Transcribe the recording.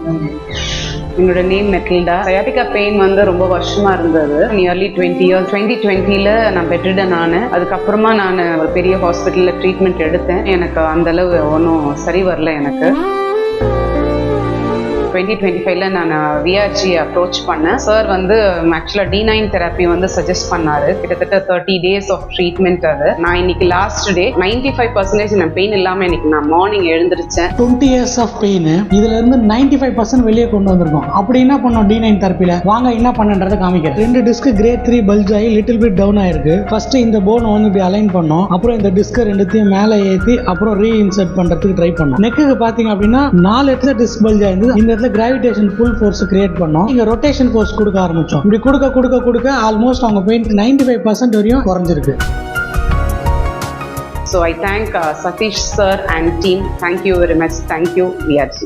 என்னோட name Matilda. Sciatica pain வந்து ரொம்ப வருஷமா இருந்தது, நியர்லி 20 years. 2020 நான் பெட்ரிடன் ஆனேன். அதுக்கப்புறமா நான் ஒரு பெரிய ஹாஸ்பிட்டலில் ட்ரீட்மெண்ட் எடுத்தேன். எனக்கு அந்த அளவு ஒன்றும் சரி வரல. எனக்கு 2025 நான் விஆர்ஜி அப்ரோச் பண்ணேன். சார் வந்து ஆக்சுவலாக D9 தெரப்பி வந்து சஜஸ்ட் பண்ணாரு. கிட்டத்தட்ட 30 days ஆஃப் ட்ரீட்மெண்ட். அது நான் இன்னைக்கு லாஸ்ட் டே 95% நான் பெயின் இல்லாமல் இன்னைக்கு நான் மார்னிங் எழுந்திருச்சேன். 20 years ஆஃப் பெயின், இதுல இருந்து 95% வெளியே கொண்டு வந்திருக்கோம். அப்படி என்ன பண்ணோம் D9 தெரப்பில? வாங்க என்ன பண்ணுன்றதை காமிக்கிறேன். 2 டிஸ்க் கிரேட் 3 பல்ஜ் ஆகி லிட்டில் பிட் டவுன் ஆயிருக்கு. ஃபர்ஸ்ட் இந்த போன் வந்து இப்படி அலைன் பண்ணோம், அப்புறம் இந்த டிஸ்க் ரெண்டுத்தையும் மேலே ஏற்றி அப்புறம் ரீஇன்சர்ட் பண்றதுக்கு ட்ரை பண்ணோம். நெக்குக்கு பாத்தீங்க அப்படின்னா 4 இடத்துல டிஸ்க் பல்ஜ் ஆயிருந்தது. இந்த கிராவிடேஷன் புல் ஃபோர்ஸ் கிரியேட் பண்ணோம். இங்க ரொட்டேஷன் ஃபோர்ஸ் கொடுக்க ஆரம்பிச்சோம். இப்படி கொடுக்க ஆல்மோஸ்ட் அவங்க பெயின் 95% வரையும் குறைஞ்சிருக்கு. So I thank Satish sir and team. Thank you very much. Thank you VRG.